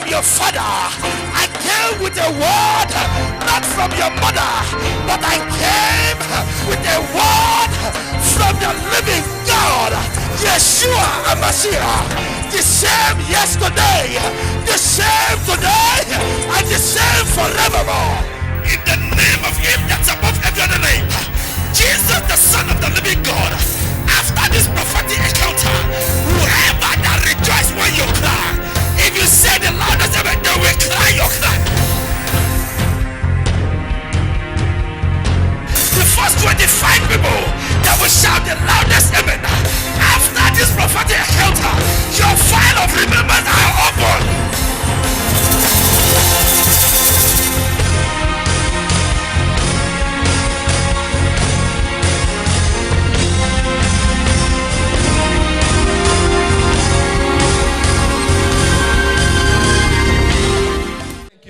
your father. I came with a word, not from your mother, but I came with a word from the living God, Yeshua HaMashiach. The same yesterday, the same today, and the same forevermore. In the name of him that's above every other name, Jesus, the Son of the living God. After this prophetic encounter, whoever that rejoice when you cry, if you say the loudest ever, they will cry your cry. The first 25 people that will shout the loudest amen. After this prophetic encounter, your file of remembrance are open.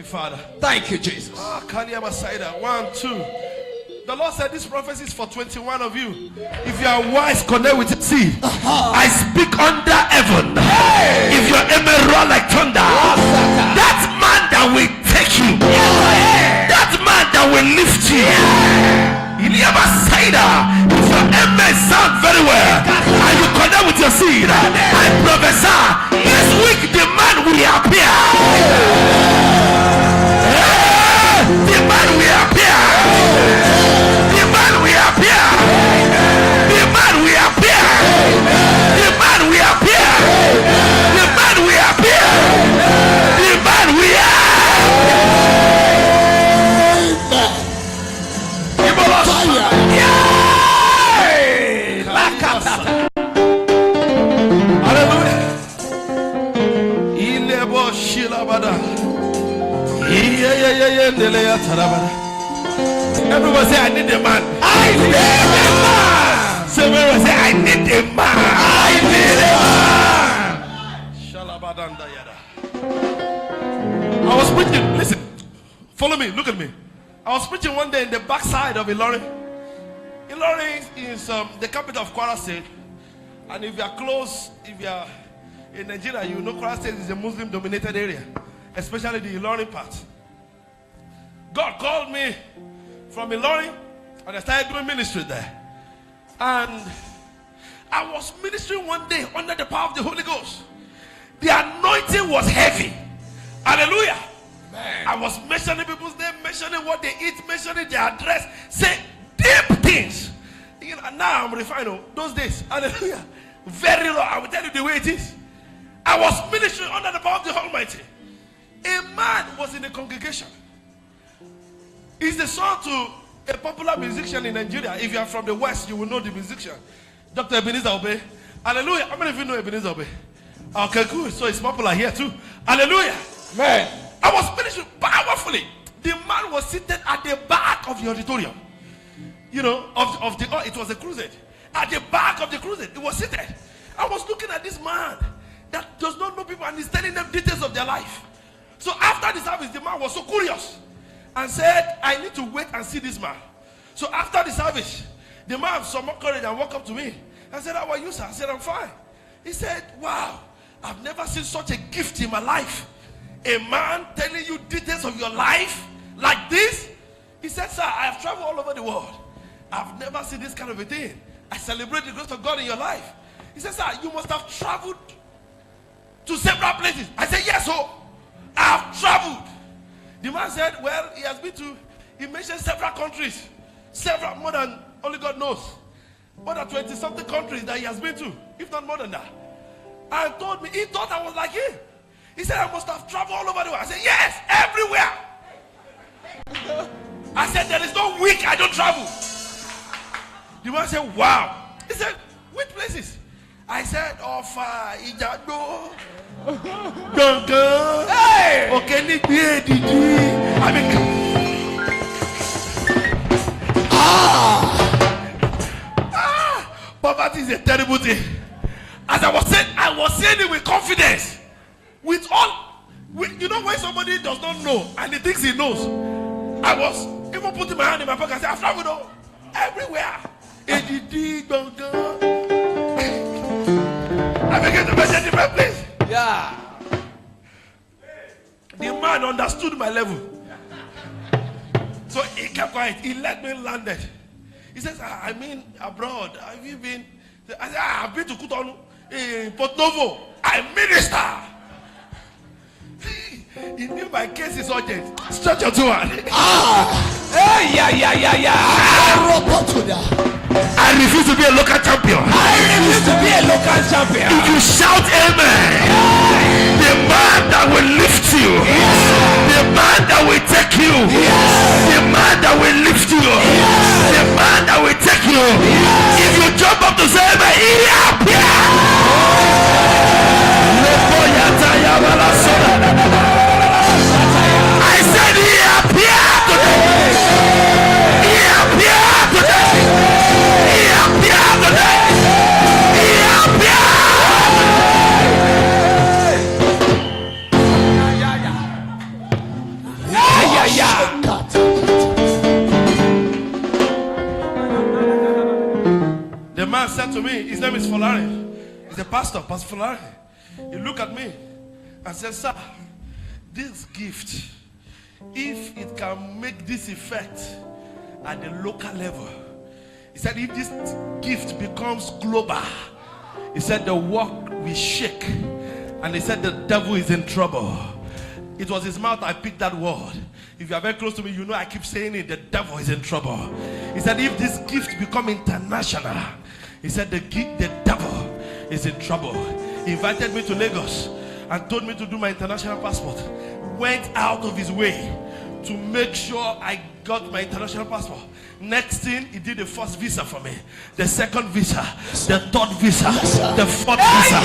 Father, thank you, Jesus. 1, 2. The Lord said this prophecy is for 21 of you. If you are wise, connect with the seed. I speak under heaven. If your amen roar like thunder, that man that will take you, that man that will lift you. You never say that. If your amen sound very well and you connect with your seed, I prophesy this week the man will appear. The man will appear. The man will appear. The man will appear. The man will appear. The man will appear. The man will Everyone say, I need a man. I need a man. Everyone say, I need a man. I need a man. I was preaching. Listen, follow me. Look at me. I was preaching one day in the backside of Ilorin. Ilorin is the capital of Kwara State. And if you are close, if you are in Nigeria, you know Kwara State is a Muslim-dominated area, especially the Ilorin part. God called me from Ilorin, and I started doing ministry there. And I was ministering one day under the power of the Holy Ghost. The anointing was heavy. Hallelujah. Man. I was mentioning people's name, mentioning what they eat, mentioning their address, saying deep things. You know, now I'm refined. Those days, hallelujah, very raw. I will tell you the way it is. I was ministering under the power of the Almighty. A man was in the congregation. He's the son to a popular musician in Nigeria. If you are from the West, you will know the musician, Dr. Ebenezer Obey. Hallelujah. How many of you know Ebenezer Obey? Okay, good. So it's popular here too. Hallelujah. Man, I was ministering powerfully. The man was seated at the back of the auditorium. You know, it was a crusade. At the back of the crusade, he was seated. I was looking at this man that does not know people and he's telling them details of their life. So after the service, the man was so curious and said, I need to wait and see this man. So after the service, the man had some more courage and walked up to me and said, how are you, sir? I said, I'm fine. He said, wow, I've never seen such a gift in my life. A man telling you details of your life like this. He said, sir, I have traveled all over the world. I've never seen this kind of a thing. I celebrate the grace of God in your life. He said, sir, you must have traveled to several places. I said, yes, sir. I have traveled. The man said, well, he mentioned several countries. Several, more than only God knows. More than 20-something countries that he has been to. If not more than that. And told me, he thought I was like him. He said, I must have traveled all over the world. I said, yes, everywhere. I said, there is no week I don't travel. The man said, wow. He said, which places? I said, Ofa, Ijado, Gongo, Okeni, I mean, poverty is a terrible thing. As I was saying it with confidence. With all, you know when somebody does not know and he thinks he knows. I was even putting my hand in my pocket and said, I've traveled all everywhere. I began to mention different place. Yeah. man understood my level. So he kept quiet. He let me land it. He says, I mean, abroad. Have you been? I said, I've been to Cotonou, in Porto Novo. I minister. He knew my case is urgent. Stretch your two hands. Hey, yeah. I refuse to be a local champion. If you shout amen, the man that will lift you, the man that will take you, the man that will lift you, the man that will take you. If you jump up to say amen, he I said he appeared today. He appeared today. He appeared today. He appeared. The man said to me, his name is Folari. He's a pastor, Pastor Folari. He looked at me and said, sir, this gift, if it can make this effect at the local level, he said, if this gift becomes global, he said the work will shake. And he said the devil is in trouble. It was his mouth. I picked that word. If you are very close to me, you know I keep saying it. The devil is in trouble. He said if this gift become international, he said the devil is in trouble. He invited me to Lagos and told me to do my international passport. Went out of his way to make sure I got my international passport. Next thing, he did the first visa for me, the second visa, the third visa, the fourth visa.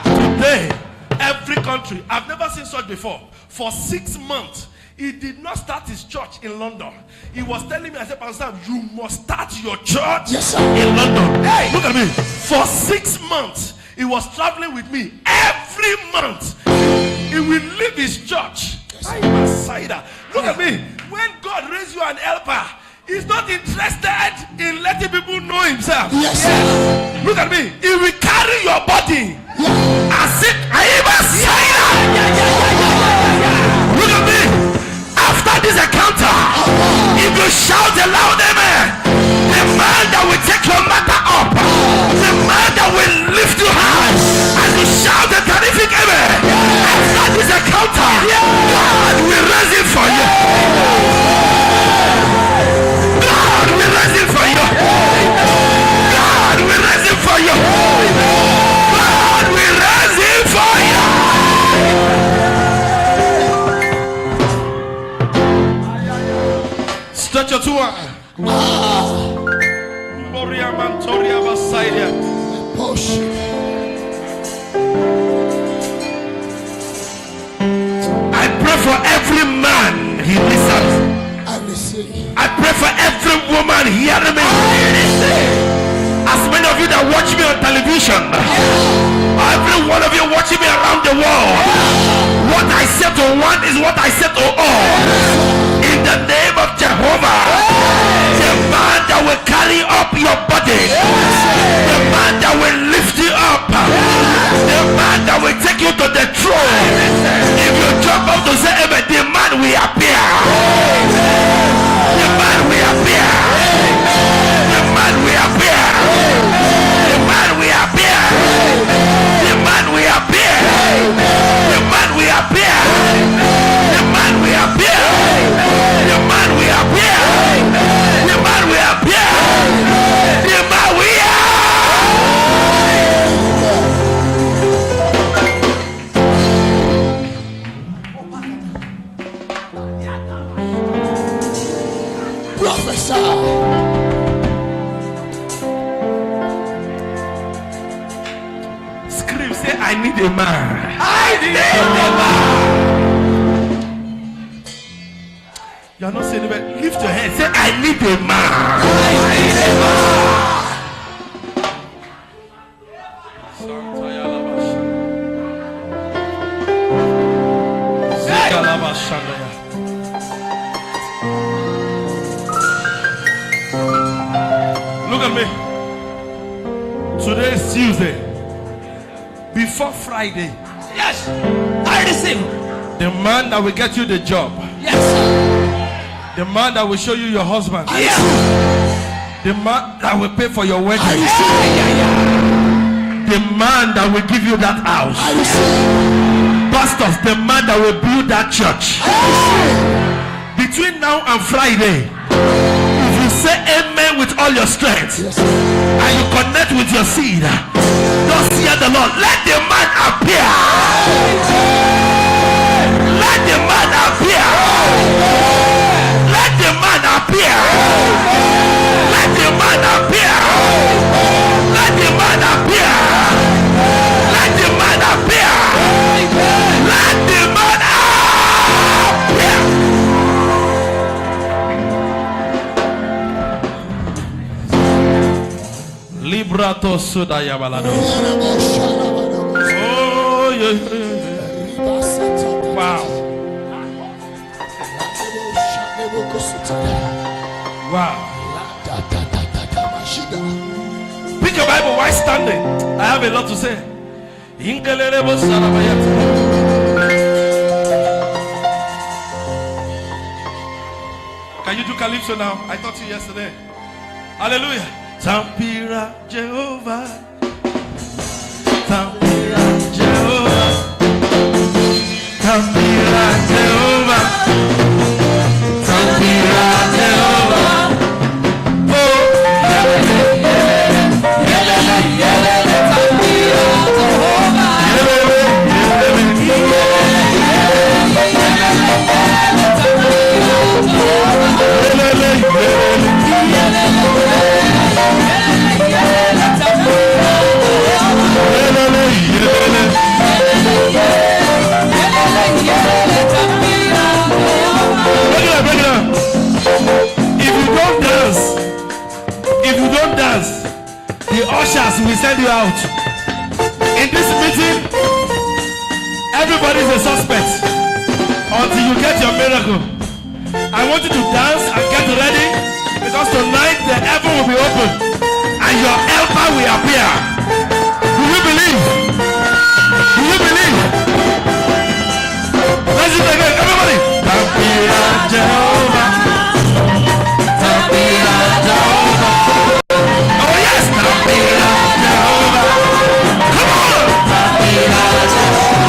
Today, every country, I've never seen such before. For 6 months, he did not start his church in London. He was telling me, I said, Pastor Sam, you must start your church in London. Hey, look at me. For 6 months, he was traveling with me. Every month, he will leave his church. Look at me. When God raised you an helper, he's not interested in letting people know himself. Yes. Look at me. He will carry your body. As it, look at me. After this encounter, if you shout a loud amen, the man that will take your matter up, the man that will lift you high, and you shout a terrific amen. After this encounter, God will raise it for you. God will raise it for you. God will raise it for you. God will raise it for you. Stretch your two hands. I pray for every man he listens. I pray for every woman hearing me. As many of you that watch me on television, every one of you watching me around the world, what I say to one is what I say to all. In the name of Jehovah, the man that will carry up your body, the man that will lift you up, the man that will take you to the throne. If you jump up to say amen, the man will appear. The man will appear. The man will appear. The man will appear. The man will appear. The man will appear. The man will appear. The man will appear. The man will appear. The man will. Prophesy. Scream, say, I need a man. I need a man. You are not saying it. Lift your head. Say, I need a man. I need a man. Look at me. Today is Tuesday. Before Friday, Yes, I receive. The man that will get you the job. Yes, sir. The man that will show you your husband. Yeah. The man that will pay for your wedding. Yeah. The man that will give you that house. Pastors, the man that will build that church. Between now and Friday, if you say amen with all your strength, and you connect with your seed, thus hear the Lord, let the man appear. Let the man appear. Let the man appear. Let the man appear. Let the man appear. Let the man appear. Let the man appear. Librato sudaya balado. Oh yeah. Wow. Wow. Pick your Bible. Why standing? I have a lot to say. Can you do Calypso now? I taught you yesterday. Hallelujah. Tampira Jehovah. Tampira Jehovah. Tampira Jehovah. Tampira Jehovah. Oh, if you don't dance, the ushers will send you out. In this meeting, everybody is a suspect until you get your miracle. I want you to dance and get ready, because tonight the heaven will be open and your helper will appear. Do you believe? Do you believe? Let's do it again, everybody. Tampira Jehovah. Tampira Jehovah. Oh yes, Tampira Jehovah. Come on. Tampira Jehovah.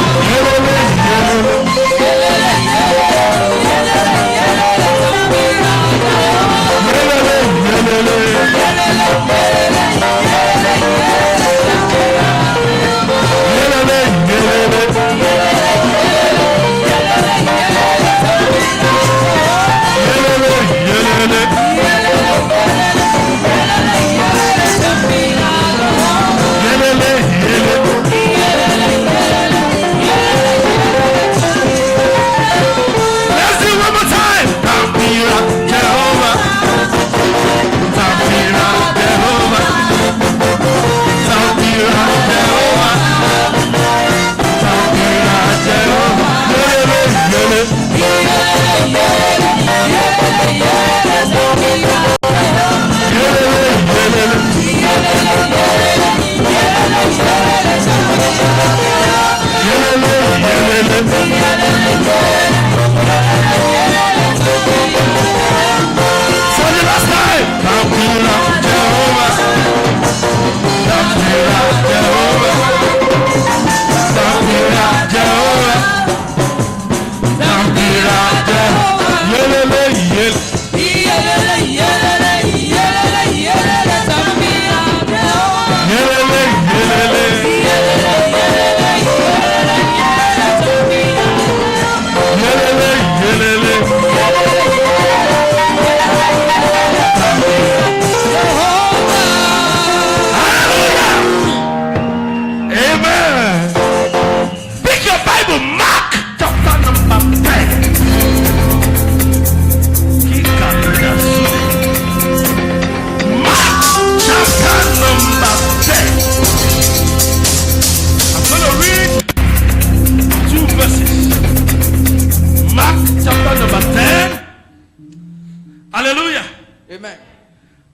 Amen.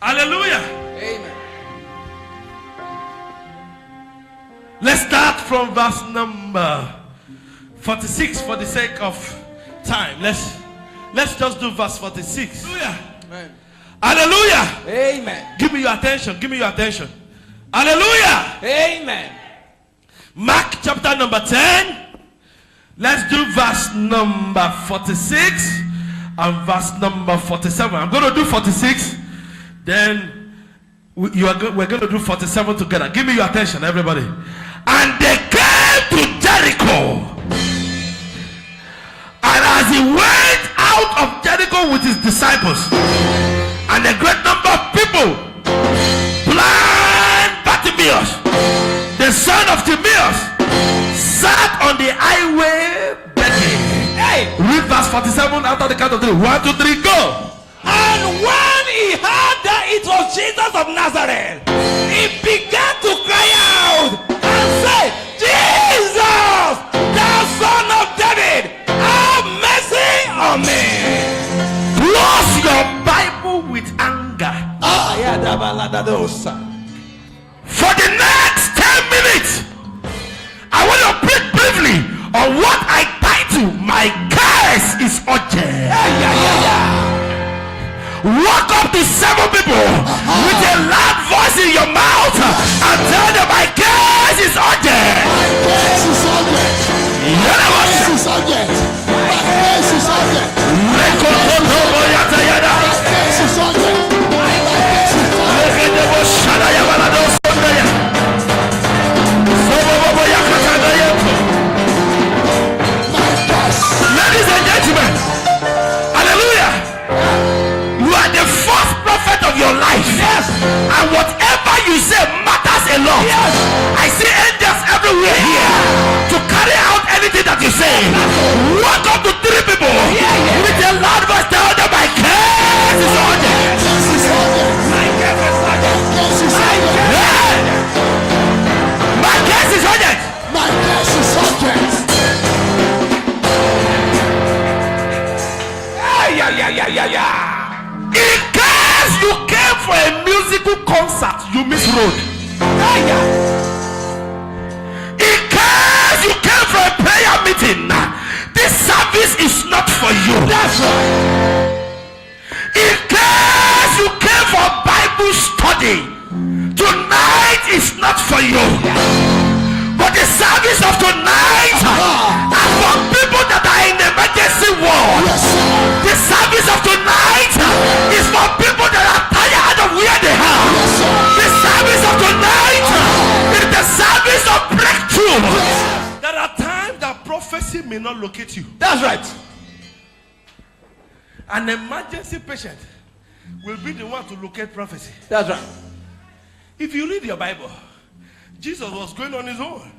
Hallelujah. Amen. Let's start from verse number 46 for the sake of time. Let's just do verse 46. Hallelujah. Amen. Hallelujah. Amen. Give me your attention. Give me your attention. Hallelujah. Amen. Mark chapter number 10. Let's do verse number 46 and verse number 47. I'm going to do 46. Then we're going to do 47 together. Give me your attention, everybody. And they came to Jericho. And as he went out of Jericho with his disciples and a great number of people, blind Bartimaeus, the son of Timaeus, sat on the highway begging. Hey. Read verse 47 after the count of 3. 1, 2, 3, go. And when he heard that it was Jesus of Nazareth, he began to cry out and say, Jesus, thou son of David, have mercy on me. Close your Bible with anger. For the next 10 minutes, I want to preach briefly on what I title my case is urgent. Walk up to 7 people with a loud voice in your mouth and tell them my case is urgent. My case is urgent. My case is urgent. My case is urgent. My case is urgent. Ladies and gentlemen, hallelujah. You are the first prophet of your life. Yes. And whatever you say matters a lot. Yes. I see angels everywhere here to carry out anything that you say. Walk up to 3 people with a loud voice, tell them my case is urgent. My case is urgent. Yeah. My case is urgent. My case is urgent. In case you came for a musical concert, you miss road. In case you came for a prayer meeting, this service is not for you. That's right. In case you came for Bible study, tonight is not for you. But the service of tonight are for people that are in emergency ward. The service of tonight is for people that are tired of where they are. The service of tonight is the service of breakthrough. There are times that prophecy may not locate you. That's right. An emergency patient will be the one to locate prophecy. That's right. If you read your Bible, Jesus was going on his own.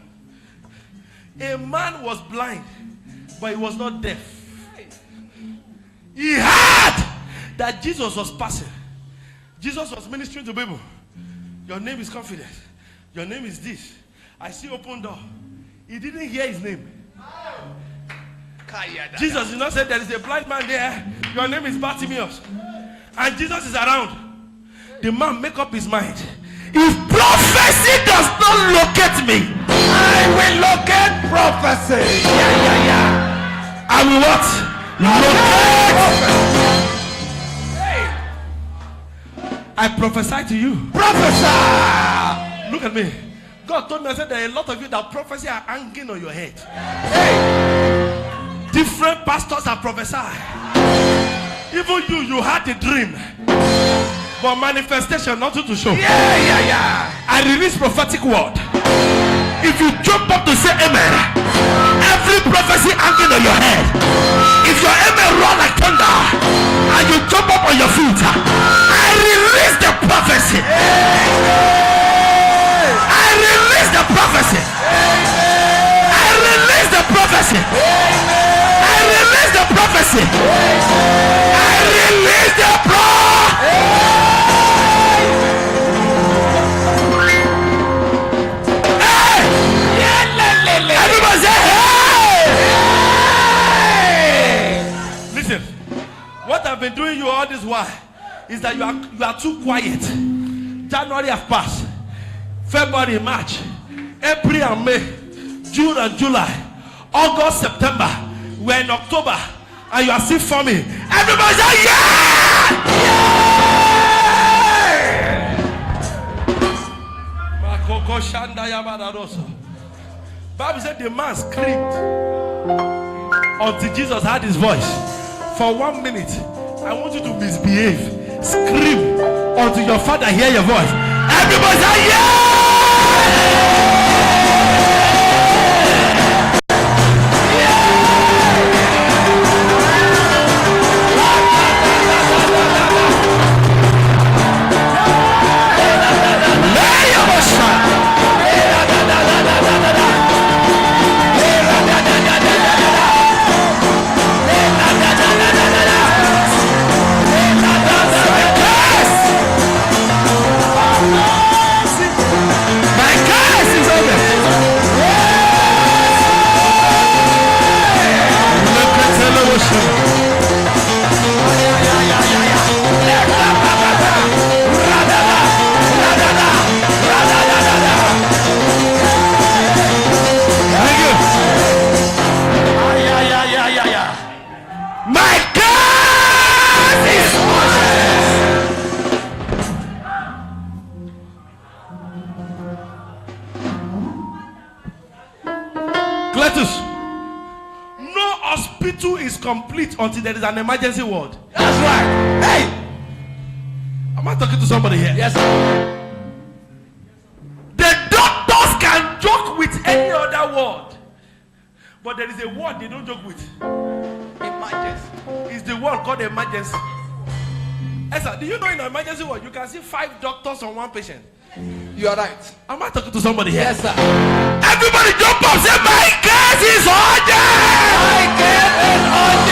A man was blind, but he was not deaf. He heard that Jesus was passing. Jesus was ministering to people. Your name is confident. Your name is this. I see open door. He didn't hear his name. Jesus did not say there is a blind man there. Your name is Bartimaeus. And Jesus is around. The man make up his mind. If prophecy does not locate me, I will locate prophecy. I will what? Locate. I prophesy to you. Prophesy. Look at me. God told me, I said there are a lot of you that prophecy are hanging on your head. Different pastors are prophesying. Even you had a dream, but manifestation nothing to show. I release prophetic word. If you jump up to say amen, every prophecy hanging on your head, if your amen roar like thunder and you jump up on your feet, I release the prophecy. I release the prophecy. I release the prophecy. I release the prophecy. I release the prophecy. Everybody say hey! Listen, what I've been doing you all this while is that you are too quiet. January have passed, February, March, April and May, June and July, August, September, we're in October, and you are still forming. Everybody say, yeah! Bible said the man screamed until Jesus had his voice. For 1 minute, I want you to misbehave. Scream until your father hear your voice. Everybody say, yeah! Complete until there is an emergency ward. That's right. Hey, am I talking to somebody here? yes, sir. The doctors can joke with any other word, but there is a word they don't joke with. Emergency. It's the word called emergency. Yes, sir. Do you know in an emergency ward you can see 5 doctors on 1 patient? You are right. Am I talking to somebody here? Yes, sir. Everybody jump up, say my case is urgent. My case is urgent.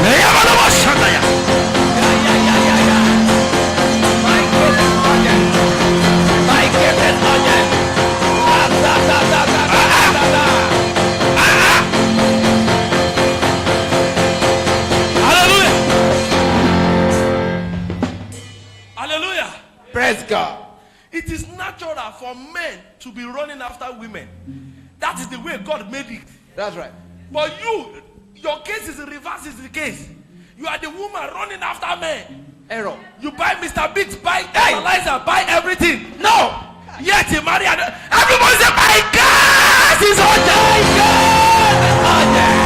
My case is urgent. My case is urgent. Hallelujah. Hallelujah. Praise God. It is natural for men to be running after women. That is the way God made it. That's right. But your case is the reverse is the case. You are the woman running after men. Error. You buy Mr. Biggs, buy Eliza, buy everything. No. Yet you marry another. Everybody say, my God is urgent. My God is urgent.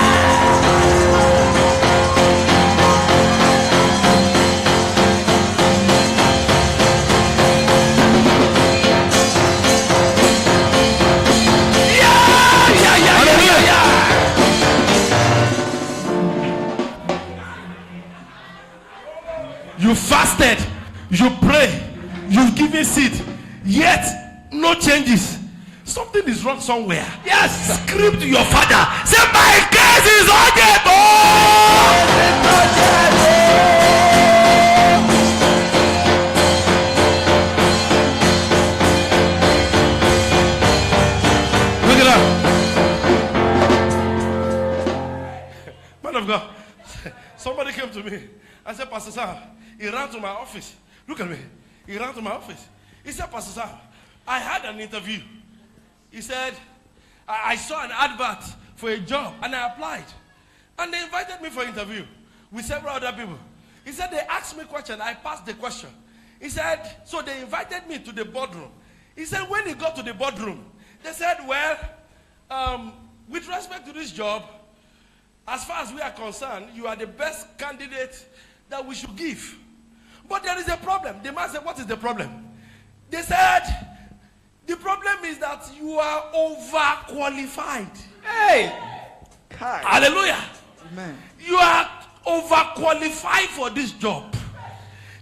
You fasted, you pray, you've given seed, yet no changes. Something is wrong somewhere. Yes. Scream to your father. Say, my case is urgent. Oh! Look it up. Man of God, somebody came to me. I said, Pastor Sam, he ran to my office. Look at me. He ran to my office. He said, Pastor Sam, I had an interview. He said, I saw an advert for a job and I applied. And they invited me for an interview with several other people. He said, they asked me a question. I passed the question. He said, so they invited me to the boardroom. He said, when he got to the boardroom, they said, well, with respect to this job, as far as we are concerned, you are the best candidate that we should give. But there is a problem. The man said, what is the problem? They said, the problem is that you are overqualified. Hey. Hallelujah. Amen. You are overqualified for this job.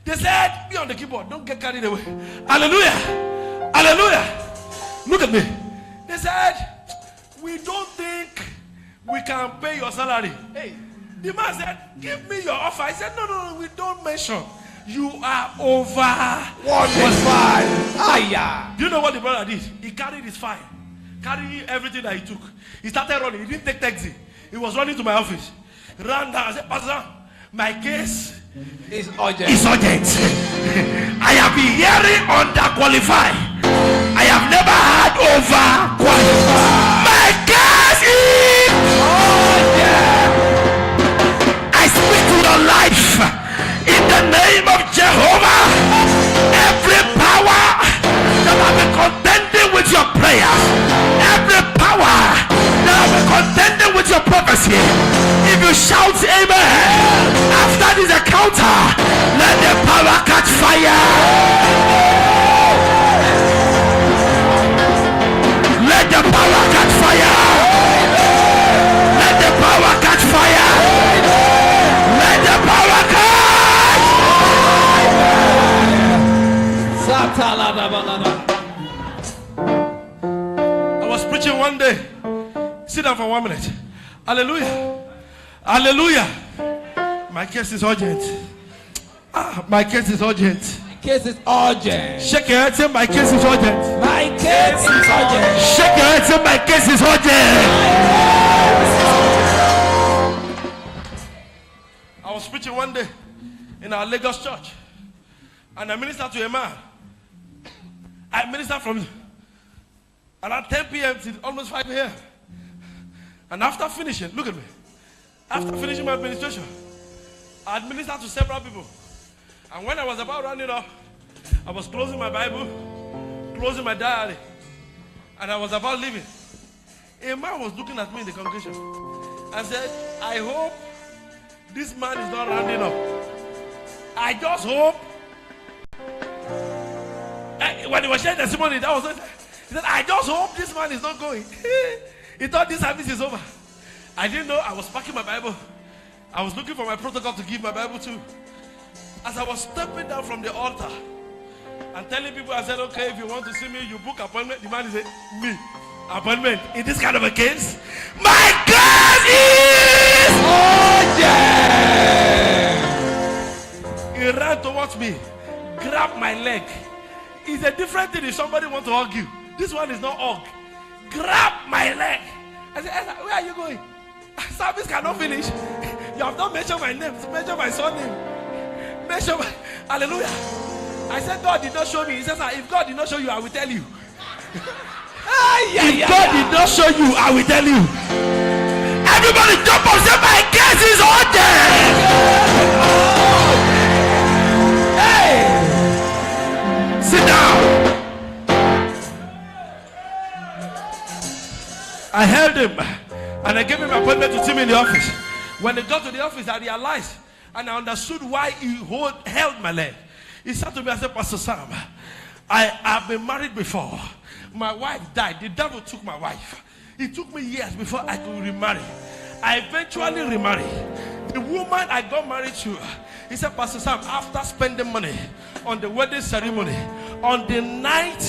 They said, be on the keyboard. Don't get carried away. Hallelujah. Hallelujah. Look at me. They said, we don't think we can pay your salary. Hey. The man said, give me your offer. I said, no, we don't mention. You are over. 1.5. Do you know what the brother did? He carried his file. Carried everything that he took. He started running. He didn't take taxi. He was running to my office. Ran down. I said, Pastor, my case is urgent. I have been hearing underqualified. I have never had not overqualified. My case is I speak to your life in the name of Jehovah. Every power that have been contending with your prayers, every power that have been contending with your prophecy, if you shout amen after this encounter, let the power catch fire. Let the power catch fire. Let the power catch fire. Let the power catch. I was preaching one day. Sit down for 1 minute. Hallelujah. Hallelujah. My case is urgent. My case is urgent. My case is urgent. Shake your head, say my case is urgent. My case is urgent. Shake your head, say my case is urgent. I was preaching one day in our Lagos church, and I ministered to a man. I ministered from around 10 p.m. to almost 5 a.m. And after finishing, look at me. After finishing my administration, I administered to several people. And when I was about rounding up, I was closing my Bible, closing my diary, and I was about leaving. A man was looking at me in the congregation and said, I hope this man is not rounding up. I just hope. When he was sharing testimony, that was it. He said, I just hope this man is not going. He thought this service is over. I didn't know. I was packing my Bible. I was looking for my protocol to give my Bible to. As I was stepping down from the altar and telling people, I said, okay, if you want to see me, you book appointment. The man said, me, appointment. In this kind of a case, my God is urgent. He ran towards me, grabbed my leg. It's a different thing if somebody wants to hug you. This one is not hug. Grab my leg. I said, where are you going? Service cannot finish. You have not mentioned my name. Mention my son name. Mention my... Hallelujah. I said, God did not show me. He says, if God did not show you, I will tell you. If God did not show you, I will tell you. Everybody jump up. Say, my case is urgent. Hey. Sit down. I held him and I gave him an appointment to see me in the office. When they got to the office, I realized and I understood why he held my leg. He said to me, I said, Pastor Sam, I have been married before. My wife died. The devil took my wife. It took me years before I could remarry. I eventually remarried. The woman I got married to, he said, Pastor Sam, after spending money on the wedding ceremony, on the night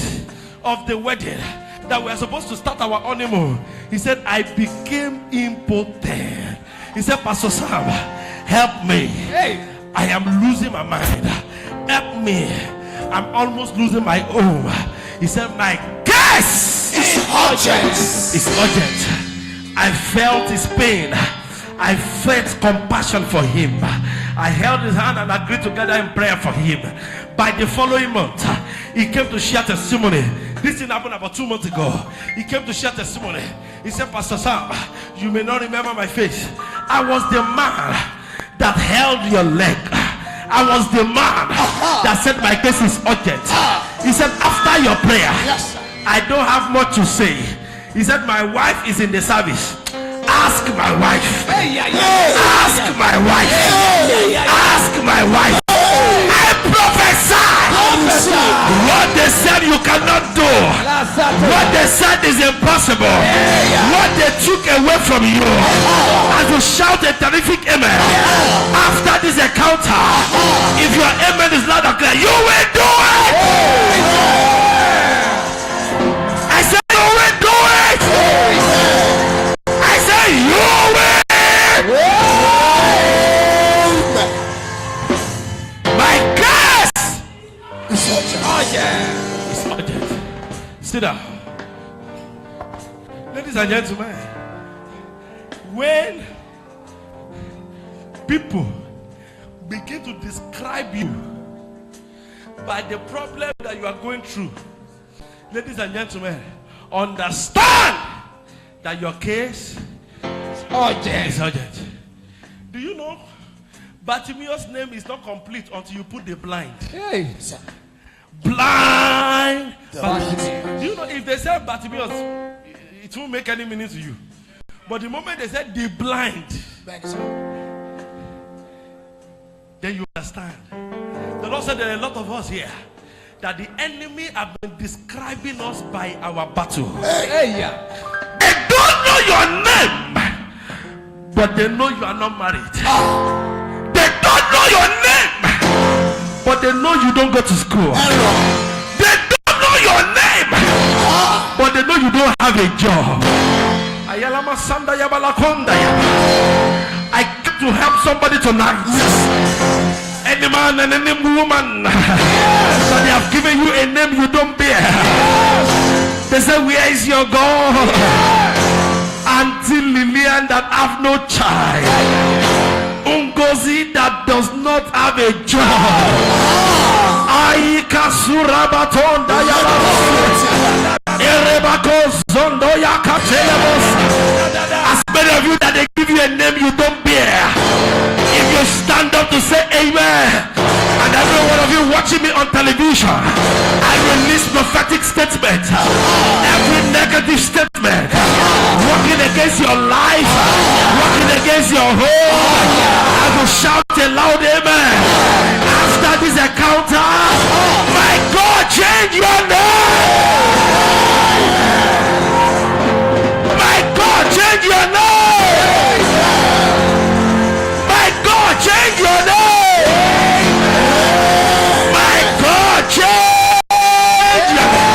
of the wedding, that we are supposed to start our honeymoon, he said, I became impotent. He said, Pastor Sam, help me. Hey. I am losing my mind. Help me. I'm almost losing my home. He said, my case is urgent. It's urgent. I felt his pain. I felt compassion for him. I held his hand and agreed together in prayer for him. By the following month, he came to share testimony. This thing happened about 2 months ago. He came to share testimony. He said, Pastor Sam, you may not remember my face. I was the man that held your leg. I was the man that said my case is urgent. He said, after your prayer, I don't have much to say. He said, my wife is in the service. Ask my wife. Ask my wife. Ask my wife. I prophesy. What they said you cannot do, what they said is impossible, what they took away from you, as you shout a terrific amen after this encounter, if your amen is loud and clear, you will do it. I said you will do it. I said you will. My curse is urgent. It's urgent. Sit down. Ladies and gentlemen, when people begin to describe you by the problem that you are going through, ladies and gentlemen, understand that your case Urgent. is urgent. Do you know Bartimaeus' name is not complete until you put the blind? Hey. Blind. Bartimaeus. Do you know if they say Bartimaeus, it won't make any meaning to you. But the moment they said the blind, then you understand. The Lord said there are a lot of us here that the enemy have been describing us by our battle. Hey, yeah. They don't know your name, but they know you are not married. They don't know your name, but they know you don't go to school. They don't know your name, but they know you don't have a job. I came to help somebody tonight. Any man and any woman that they have given you a name you don't bear. They say, where is your God? Auntie Lillian that have no child. Ungozi that does not have a job. Aika Surabatonda Yabas. Erebako Zondo Yakatelebos. As many of you that they give you a name you don't bear. If you stand up to say amen, and every one of you watching me on television, I release prophetic statement. Every negative statement working against your life, working against your home, I will shout a loud amen. After this encounter, my God, change your name. My God, change your name. My God, change your name. My God, change your name.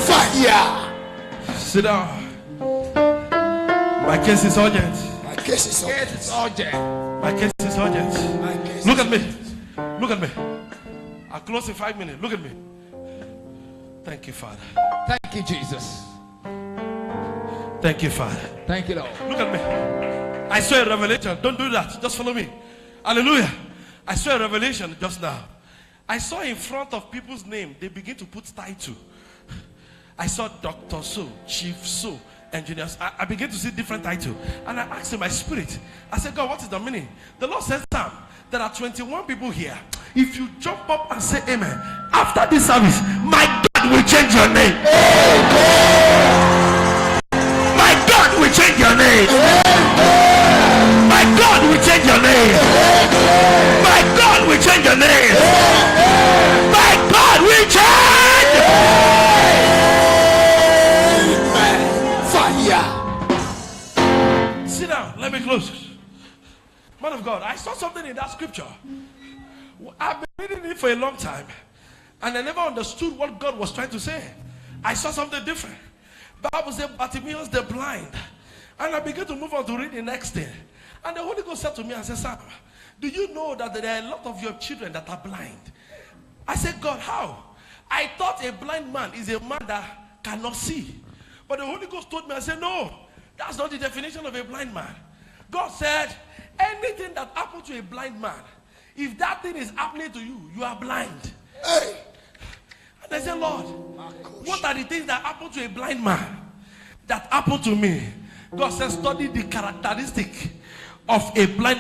Fire. Sit down. My case is urgent. My case is Yes, it's urgent. My case is urgent. My case Look is at me. Look at me. I'll close in 5 minutes. Look at me. Thank you, Father. Thank you, Jesus. Thank you, Father. Thank you, Lord. Look at me. I saw a revelation. Don't do that. Just follow me. Hallelujah. I saw a revelation just now. I saw in front of people's name, they begin to put title. I saw Dr. So, Chief So, engineers. I began to see different titles. And I asked in my spirit, I said, God, what is the meaning? The Lord said, Sam, there are 21 people here. If you jump up and say amen, after this service, my God will change your name. My God will change your name. My God will change your name. My God will change your name. My God will change. fire. Sit down. Let me close. Man of God, I saw something in that scripture. I've been reading it for a long time, and I never understood what God was trying to say. I saw something different. Bible said Bartimaeus the blind, and I began to move on to read the next thing. And the Holy Ghost said to me, I said, Sam, do you know that there are a lot of your children that are blind? I said, God, how? I thought a blind man is a man that cannot see. But the Holy Ghost told me, I said, no, that's not the definition of a blind man. God said, anything that happens to a blind man, if that thing is happening to you, you are blind. Hey. And I said, Lord, what are the things that happen to a blind man that happen to me? God said, study the characteristic of a blind